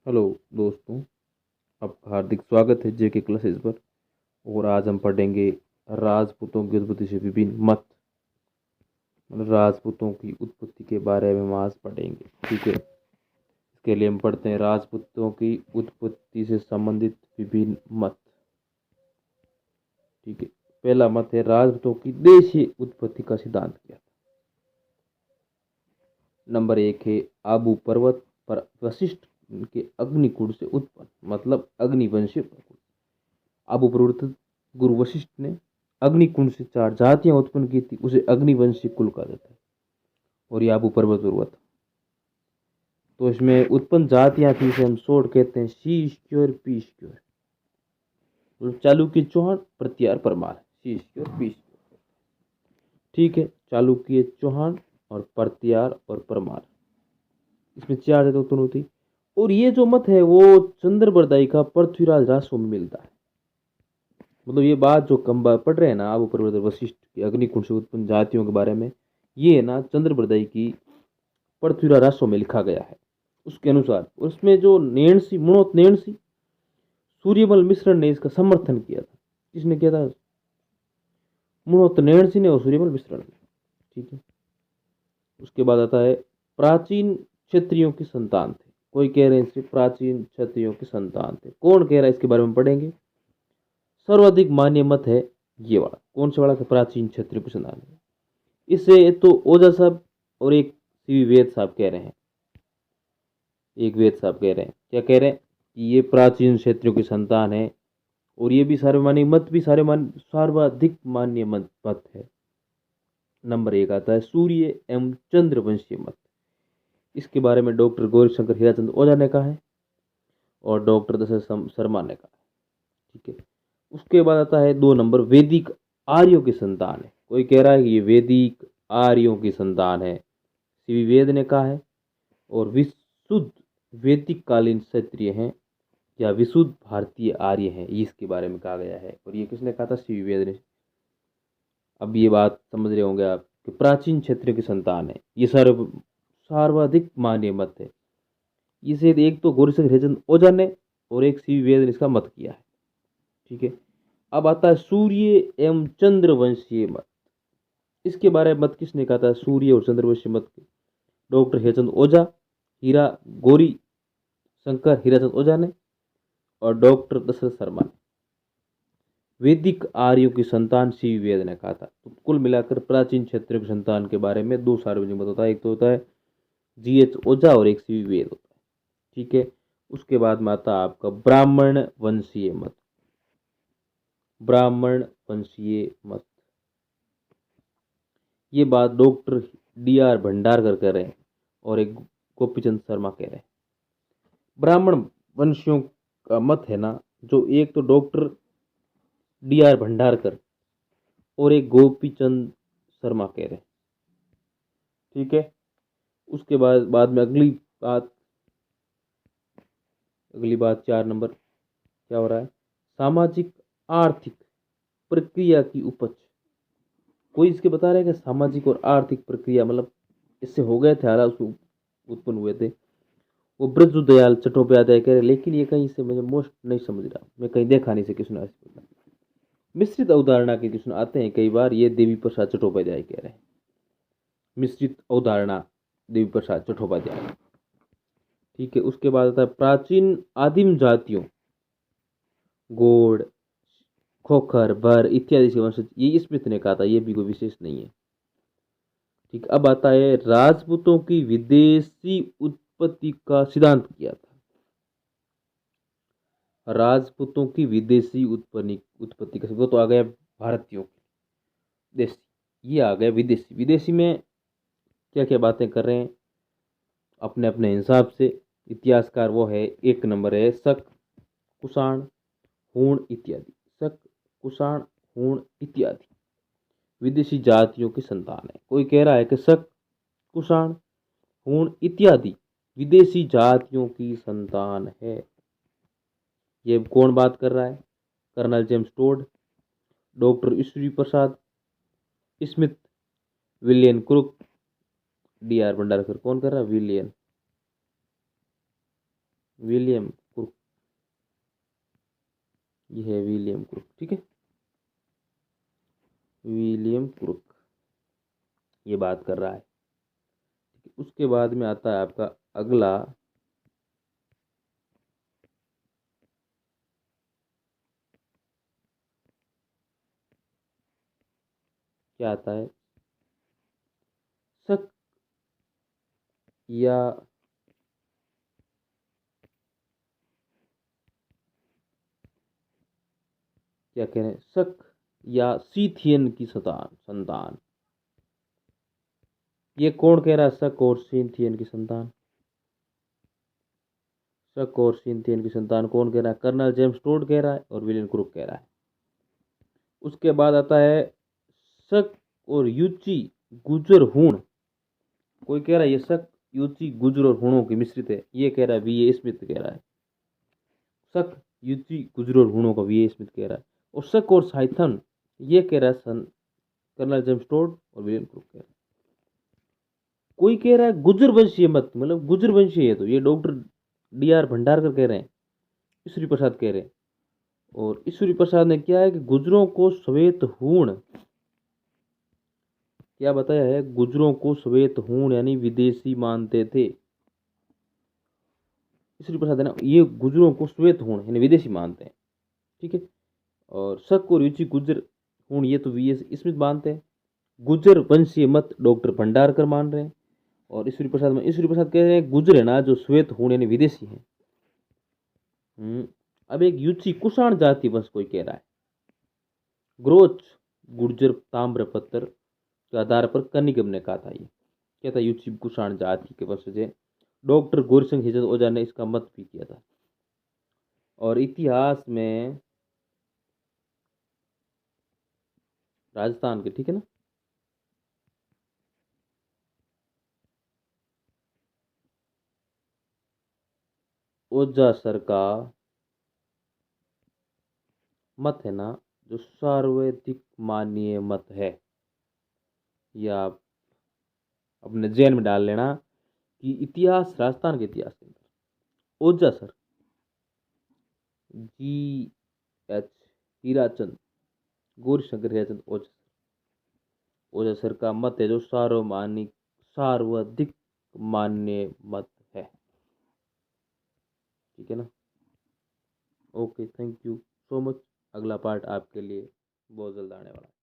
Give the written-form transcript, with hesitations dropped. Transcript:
Hello दोस्तों, आपका हार्दिक स्वागत है जेके क्लासेस पर। और आज हम पढ़ेंगे राजपूतों की उत्पत्ति से विभिन्न मत। मतलब राजपूतों की उत्पत्ति के बारे में हम आज पढ़ेंगे। ठीक है, इसके लिए हम पढ़ते हैं राजपूतों की उत्पत्ति से संबंधित विभिन्न मत। ठीक है, पहला मत है राजपूतों की देशीय उत्पत्ति का सिद्धांत क्या था। नंबर एक है आबू पर्वत पर वशिष्ठ के अग्निकुंड से उत्पन्न, मतलब अग्निवंशीय कुल। आबू पर्वत गुरु वशिष्ठ ने अग्निकुंड से चार जातियां उत्पन्न की थी, उसे अग्निवंशी कुल कहा जाता है। और ये आबू पर्वत हुआ था। तो इसमें उत्पन्न जातियां थी, इसे हम शॉर्ट कहते हैं शीशक्योर पीशक्योर। तो चालुक्य चौहान प्रत्यार परमार, शीशक्योर पीशक्योर। ठीक है, चालुक्य चौहान और प्रत्यार और परमार, इसमें चार जातियां उत्पन्न हुई थी। और ये जो मत है वो चंद्रबरदाई का पृथ्वीराज रासो में मिलता है। मतलब ये बात जो कम पढ़ रहे हैं ना, आबू पर्वत वशिष्ठ की अग्निकुंड से उत्पन्न जातियों के बारे में, ये ना चंद्रबरदाई की पृथ्वीराज रासो में लिखा गया है। उसके अनुसार उसमें जो नेणसी मुणोत नेणसी सूर्यमल मिश्रण ने इसका समर्थन किया था। किसने किया था? मुणोत नेणसी ने और सूर्यमल मिश्रण ने। ठीक है, उसके बाद आता है प्राचीन क्षत्रियों की संतान थे। कोई कह रहे हैं सिर्फ प्राचीन क्षत्रियों की संतान थे, कौन कह रहा है इसके बारे में पढ़ेंगे। सर्वाधिक मान्य मत है ये वाला। कौन सा वाला? प्राचीन क्षत्रियों की संतान है। इसे तो ओझा साहब और एक सीवी वेद साहब कह रहे हैं। एक वेद साहब कह रहे हैं, क्या कह रहे हैं कि ये प्राचीन क्षेत्रों की संतान है। और ये भी सार्वमान्य मत भी सर्वाधिक मान्य मत है। नंबर एक आता है सूर्य एवं चंद्रवंशीय मत। इसके बारे में डॉक्टर गौरीशंकर हीराचंद ओझा ने कहा है और डॉक्टर दशरथ शर्मा ने कहा है। ठीक है, उसके बाद आता है दो नंबर वैदिक आर्यों की संतान है। कोई कह रहा है कि ये वैदिक आर्यों की संतान है, सीवी वेद ने कहा है। और विशुद्ध वैदिक कालीन क्षत्रिय हैं या विशुद्ध भारतीय आर्य हैं, इसके बारे में कहा गया है। और ये किसने कहा था? सीवी वेद ने। अब ये बात समझ रहे होंगे आप कि प्राचीन क्षेत्रों की संतान है, ये सर्वाधिक मान्य मत है। इसे एक तो गौरीशंकर हेचंद ओझा ने और एक सीवी वेद ने इसका मत किया है। ठीक है, अब आता है सूर्य एवं चंद्रवंशीय मत। इसके बारे में मत किसने कहा था? सूर्य और चंद्रवंशीय मत डॉक्टर हेचंद ओझा, हीरा गौरी शंकर हीराचंद ओझा ने और डॉक्टर दशरथ शर्मा ने। वैदिक आर्यों की संतान सीवी वेद ने कहा था। तो कुल मिलाकर प्राचीन क्षेत्रों की संतान के बारे में दो सार्वजनिक मत होता है, एक तो होता है जीएच ओझा और एक सीवी वेद होता है। ठीक है, उसके बाद में आता है आपका ब्राह्मण वंशीय मत। ब्राह्मण वंशीय मत, ये बात डॉक्टर डी आर भंडारकर कह रहे हैं और एक गोपीचंद शर्मा कह रहे हैं। ब्राह्मण वंशियों का मत है ना, जो एक तो डॉक्टर डी आर भंडारकर और एक गोपीचंद शर्मा कह रहे हैं। ठीक है, उसके बाद में अगली बात 4 नंबर क्या हो रहा है? सामाजिक आर्थिक प्रक्रिया की उपज। कोई इसके बता रहे हैं कि सामाजिक और आर्थिक प्रक्रिया, मतलब इससे हो गए थे हालांकि उसमें उत्पन्न हुए थे। वो ब्रज दयाल चट्टोपाध्याय कह रहे, लेकिन ये कहीं से मुझे मोस्ट नहीं समझ रहा, मैं कहीं देखा नहीं से किसने। मिश्रित अवधारणा के किस्म आते हैं कई बार, ये देवी प्रसाद चट्टोपाध्याय कह रहे हैं। मिश्रित अवधारणा, देवी प्रसाद चट्टोपाध्याय। ठीक है, उसके बाद आता है प्राचीन आदिम जातियों गोड़, खोखर, भर इत्यादि से वंशज, ये स्मिथ ने कहा था, ये भी कोई विशेष नहीं है। ठीक, अब आता है राजपूतों की विदेशी उत्पत्ति का सिद्धांत किया था। राजपूतों की विदेशी उत्पत्ति का वो तो आ गया भारतीयों की देशी, ये आ गया विदेशी। विदेशी में क्या क्या बातें कर रहे हैं अपने अपने हिसाब से इतिहासकार, वो है एक नंबर है शक, कुषाण, हूण इत्यादि। शक, कुषाण, हूण इत्यादि विदेशी जातियों की संतान है। कोई कह रहा है कि शक, कुषाण, हूण इत्यादि विदेशी जातियों की संतान है। ये कौन बात कर रहा है? Colonel James Tod, doctor Ishwari Prasad Smith, William Crooke, D R Bhandarkar. कौन कर रहा है? विलियम। विलियम क्रुक, ये है विलियम क्रुक, ठीक है, विलियम क्रुक ये बात कर रहा है। उसके बाद में आता है आपका अगला, क्या आता है, शक या क्या कह रहे हैं, शक या सीथियन की संतान। ये कौन कह रहा है, शक और सीथियन की संतान? शक और सीथियन की संतान कौन कह रहा है? कर्नल जेम्स टोड कह रहा है और विलियम क्रुक कह रहा है। उसके बाद आता है शक और यूची गुजर हूण। कोई कह रहा है ये शक, यूची, गुजर और हूणों की मिश्रित है, ये कह रहा है वी ए स्मिथ कह रहा है। शक, यूची, गुजर और हूणों का वी ए स्मिथ कह रहा है। और शक और साइथन ये कह रहा है कर्नल जेम्स टोड और विलियम क्रुक कह रहा है। कोई कह रहा है गुजर वंशीय मत, मतलब गुजर वंशीय है, तो ये डॉक्टर डी आर भंडारकर कह रहे हैं, ईश्वरी प्रसाद कह रहे हैं। और ईश्वरी प्रसाद ने क्या है कि गुजरों को श्वेत हूण, क्या बताया है, गुजरों को श्वेत हूण यानी विदेशी मानते थे। ईश्वरी प्रसाद है ना, ये गुजरों को श्वेत हूण यानी विदेशी मानते हैं, ठीक है। और शक और रुचि गुजर हूण ये तो वी एस स्मिथ मानते हैं। गुजर वंशीय मत डॉक्टर भंडारकर मान रहे हैं। और ईश्वरी प्रसाद कह रहे हैं गुजर है ना जो श्वेत हूण यानी विदेशी है। अब एक यूची कुषाण जाति वंश कोई कह रहा है। ग्रोच गुर्जर ताम्रपत्र के आधार पर कनिगम ने कहा था, ये क्या था, यूची कुषाण जाति के वंशज है। डॉक्टर गौरीशंकर हिजत ओझा ने इसका मत भी किया था। और इतिहास में राजस्थान के, ठीक है ना, ओझा सर का मत है ना जो सर्वाधिक माननीय मत है, या आप अपने जहन में डाल लेना कि इतिहास, राजस्थान के इतिहास के अंदर Ojha sir, G H Hirachand, Gaurishankar Hirachand Ojha, Ojha sir का मत है जो सार्वमानिक सर्वाधिक मान्य मत है, ठीक है ना। Okay, thank you so much. अगला पार्ट आपके लिए बहुत जल्द आने वाला है।